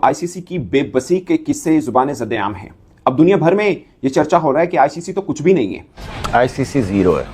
ICC की बेबसी के किस्से जुबान ज़द-ए-आम हैं। अब दुनिया भर में ये चर्चा हो रहा है कि आईसीसी तो कुछ भी नहीं है। आईसीसी जीरो है,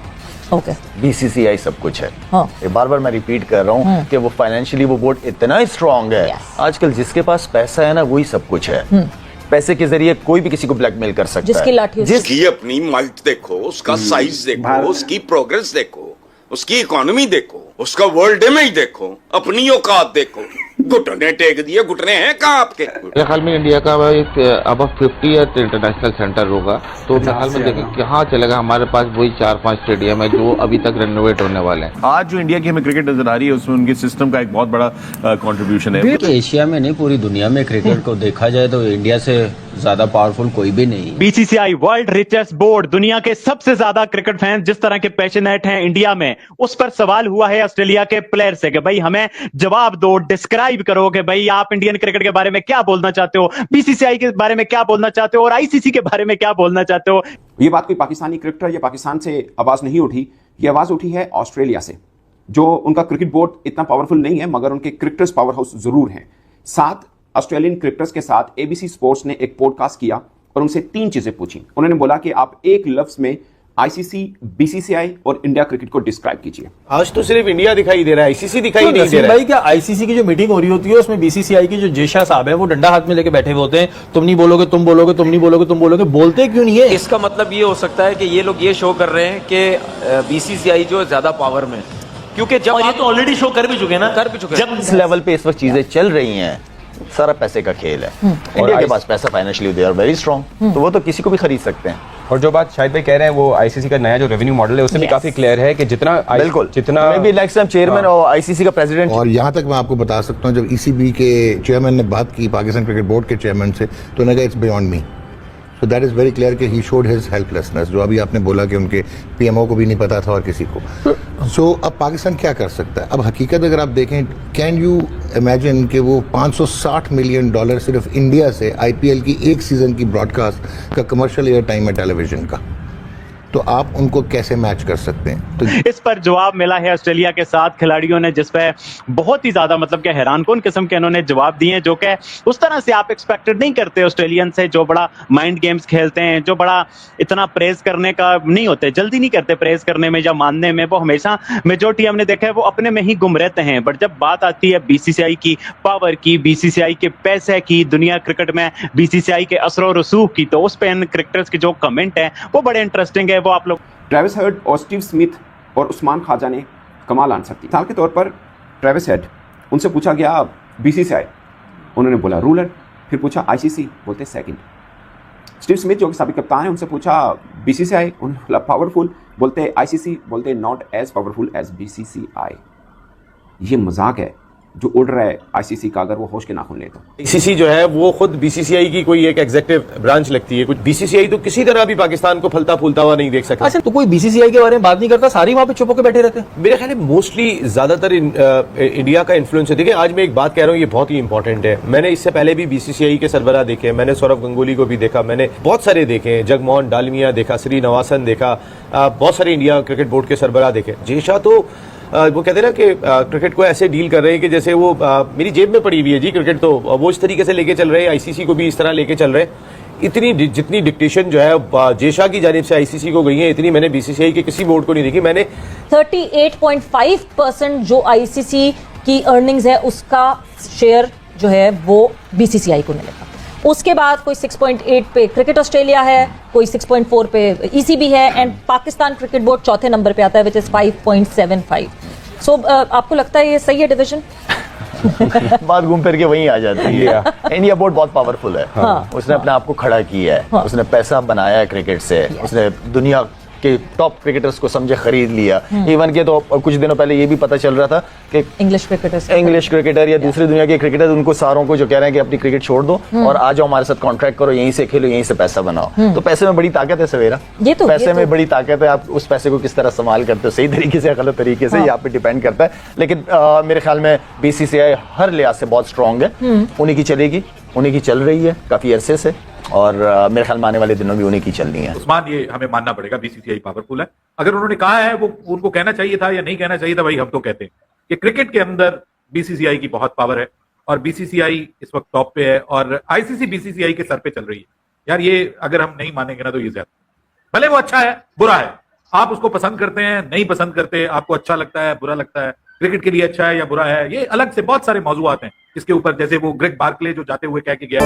ओके, बीसीसीआई सब कुछ है। हाँ। ये बार बार मैं रिपीट कर रहा हूँ कि वो फाइनेंशियली वो बोर्ड इतना स्ट्रांग है। आजकल जिसके पास पैसा है ना वही सब कुछ है। पैसे के जरिए कोई भी किसी को ब्लैकमेल कर सकता जिसकी है। लाठी जिसकी अपनी माइट देखो, उसका साइज देखो, उसकी प्रोग्रेस देखो, उसकी इकोनॉमी देखो, उसका वर्ल्ड इमेज देखो, अपनी औकात देखो। घुटने टेक दिए, घुटने हैं कहाँ आपके? मेरे ख्याल में इंडिया का एक अब 50th इंटरनेशनल सेंटर होगा, तो मेरे ख्याल में देखें कहाँ चलेगा। हमारे पास वही 4-5 स्टेडियम है जो अभी तक रेनोवेट होने वाले हैं। आज जो इंडिया की हमें क्रिकेट नजर आ रही है उसमें उनके सिस्टम का एक बहुत बड़ा कंट्रीब्यूशन है। एशिया में नहीं पूरी दुनिया में क्रिकेट को देखा जाए तो इंडिया से ज्यादा पावरफुल कोई भी नहीं। बीसीसीआई वर्ल्ड रिचेस्ट बोर्ड, दुनिया के सबसे ज्यादा क्रिकेट फैंस जिस तरह के पैशनेट हैं इंडिया में, उस पर सवाल हुआ है ऑस्ट्रेलिया के प्लेयर से कि भाई हमें जवाब दो, डिस्क्राइब करो कि भाई आप इंडियन क्रिकेट के बारे में क्या बोलना चाहते हो, बीसीसीआई के बारे में क्या बोलना चाहते हो और आईसीसी के बारे में क्या बोलना चाहते हो। ये बात कोई पाकिस्तानी क्रिकेटर या पाकिस्तान से आवाज नहीं उठी, ये आवाज उठी है ऑस्ट्रेलिया से। जो उनका क्रिकेट बोर्ड इतना पावरफुल नहीं है मगर उनके क्रिकेटर्स पावर हाउस जरूर हैं। 7 ऑस्ट्रेलियन क्रिकेटर्स के साथ एबीसी स्पोर्ट्स ने एक पॉडकास्ट किया और उनसे 3 चीजें पूछी। उन्होंने बोला कि आप एक लफ्ज में आईसीसी, बीसीसीआई और इंडिया क्रिकेट को डिस्क्राइब कीजिए। आज तो सिर्फ इंडिया दिखाई दे रहा है, आईसीसी दिखाई नहीं दे रहा है। भाई क्या आईसीसी की जो मीटिंग हो रही होती है उसमें बीसीसीआई के जो जेशा साहब है वो डंडा हाथ में लेके बैठे हुए होते हैं, तुम नहीं बोलोगे, तुम बोलोगे, तुम नहीं बोलोगे, तुम बोलोगे। बोलते क्यों नहीं है? इसका मतलब ये हो सकता है कि ये लोग ये शो कर रहे हैं कि बीसीसीआई जो ज्यादा पावर में, क्योंकि जब ये तो ऑलरेडी शो कर भी चुके हैं ना, कर भी चुके हैं। जब इस लेवल पे इस वक्त चीजें चल रही हैं, सारा पैसे का खेल है। इंडिया के पास पैसा financially they are very strong, तो वो तो किसी को भी खरीद सकते हैं। और जो बात शाहिद भाई कह रहे हैं वो आईसीसी का नया जो रेवेन्यू मॉडल है उससे भी काफी क्लियर है कि जितना बिल्कुल जितना may be next time chairman और आईसीसी का प्रेसिडेंट। और यहाँ तक मैं आपको बता सकता हूँ, जब ईसीबी के चेयरमैन ने बात की पाकिस्तान क्रिकेट बोर्ड के चेयरमैन से, तो उन्होंने कहा it's beyond me. So that is very clear कि ही शोड हिज हेल्पलेसनेस, जो अभी आपने बोला कि उनके पीएमओ को भी नहीं पता था और किसी को। सो अब पाकिस्तान क्या कर सकता है? अब हकीकत अगर आप देखें, कैन यू इमेजिन कि वो $560 मिलियन सिर्फ इंडिया से आईपीएल की एक सीज़न की ब्रॉडकास्ट का कमर्शियल एयर टाइम है टेलीविजन का, तो आप उनको कैसे मैच कर सकते हैं? तो इस पर जवाब मिला है ऑस्ट्रेलिया के 7 खिलाड़ियों ने, जिस पे बहुत ही ज्यादा मतलब कि हैरानकुन किस्म के इन्होंने जवाब दिए, जो कि उस तरह से आप एक्सपेक्टेड नहीं करते ऑस्ट्रेलियन से, जो बड़ा माइंड गेम्स खेलते हैं, जो बड़ा इतना प्रेज करने का नहीं होते, जल्दी नहीं करते प्रेज करने में या मानने में। वो हमेशा मेजोरिटी हमने देखा है वो अपने में ही गुम रहते हैं। बट जब बात आती है बीसीसीआई की पावर की, बीसीसीआई के पैसे की, दुनिया क्रिकेट में बीसीसीआई के असर रसूख की, तो उस पर इन क्रिकेटर्स के जो कमेंट है वो बड़े इंटरेस्टिंग है। वो आप लोग ट्रेविस हेड और स्टीव स्मिथ और उस्मान ख्वाजा ने कमाल आंसर दी। मिसाल के तौर पर ट्रेविस हेड, उनसे पूछा गया बीसीसीआई, उन्होंने बोला रूलर। फिर पूछा आईसीसी, बोलते सेकंड। स्टीव स्मिथ जो कि साबिक कप्तान है, उनसे पूछा बीसीसीआई, उन्होंने बोला पावरफुल, बोलते आईसीसी, बोलते not as powerful as BCCI. ये मजाक है जो उड़ रहा है आईसीसी का, अगर वो होश के नाखून ले तो। आईसीसी जो है वो खुद बीसीसीआई की कोई एक एग्जीक्यूटिव ब्रांच लगती है। कुछ बीसीसीआई तो किसी तरह भी पाकिस्तान को फलता फूलता हुआ नहीं देख सकता। अच्छा, तो कोई बीसीसीआई के बारे में बात नहीं करता, सारी वहां पे चुप होकर बैठे रहते हैं। मेरे ख्याल में मोस्टली ज्यादातर इंडिया का इन्फ्लुएंस है। देखिए आज मैं एक बात कह रहा हूँ, ये बहुत ही इंपॉर्टेंट है। मैंने इससे पहले भी बीसीसीआई के सरबराह देखे, मैंने सौरभ गंगुली को भी देखा, मैंने बहुत सारे देखे, जगमोहन डालमिया देखा, श्रीनिवासन देखा, बहुत सारे इंडिया क्रिकेट बोर्ड के सरबराह देखे। जेशा तो वो कहते हैं ना कि क्रिकेट को ऐसे डील कर रहे हैं कि जैसे वो मेरी जेब में पड़ी हुई है जी क्रिकेट, तो वो इस तरीके से लेके चल रहे हैं। आईसीसी को भी इस तरह लेके चल रहे हैं। इतनी जितनी डिक्टेशन जो है जेशा की जानिब से आईसीसी को गई है, इतनी मैंने बीसीसीआई के किसी बोर्ड को नहीं देखी। मैंने 38.5% जो आईसीसी की अर्निंग्स है उसका शेयर जो है वो बीसीसीआई को मिलेगा। उसके बाद कोई 6.8 पे क्रिकेट ऑस्ट्रेलिया है, कोई 6.4 पे ईसीबी है, एंड पाकिस्तान क्रिकेट बोर्ड चौथे नंबर पे आता है विच इज 5.75। सो आपको लगता है ये सही है डिवीजन? बात घूम फिर के वहीं आ जाती है। इंडिया बोर्ड बहुत पावरफुल है। हाँ। उसने अपने आप को खड़ा किया है। हाँ। उसने पैसा बनाया है क्रिकेट से। उसने दुनिया के टॉप क्रिकेटर्स को समझे खरीद लिया। इवन के तो कुछ दिनों पहले ये भी पता चल रहा था कि इंग्लिश क्रिकेटर या दूसरी दुनिया के क्रिकेटर, उनको सारों को जो कह रहे हैं कि अपनी क्रिकेट छोड़ दो और आ जाओ हमारे साथ कॉन्ट्रैक्ट करो, यहीं से खेलो, यहीं से पैसा बनाओ। तो पैसे में बड़ी ताकत है सवेरा, पैसे में बड़ी ताकत है। आप उस पैसे को किस तरह इस्तेमाल करते हो, सही तरीके से या गलत तरीके से, ये आप पे डिपेंड करता है। लेकिन मेरे ख्याल में बीसीसीआई हर लिहाज से बहुत स्ट्रांग है। उन्हीं की चलेगी, उन्हीं की चल रही है काफी अरसे से, और मेरे ख्याल में आने वाले दिनों में उन्हीं की चलनी है। उस्मान, ये हमें मानना पड़ेगा बीसीसीआई पावरफुल है। अगर उन्होंने कहा है, वो उनको कहना चाहिए था या नहीं कहना चाहिए था, भाई हम तो कहते हैं कि क्रिकेट के अंदर बीसीसीआई की बहुत पावर है और बीसीसीआई इस वक्त टॉप पे है और आईसीसी बीसीसीआई के सर पे चल रही है। यार ये अगर हम नहीं मानेंगे ना तो ये ज्यादा, भले वो अच्छा है बुरा है, आप उसको पसंद करते हैं नहीं पसंद करते, आपको अच्छा लगता है बुरा लगता है, क्रिकेट के लिए अच्छा है या बुरा है, ये अलग से बहुत सारे मौजूआत हैं इसके ऊपर। जैसे वो ग्रेग बार्कले जो जाते हुए कह के गया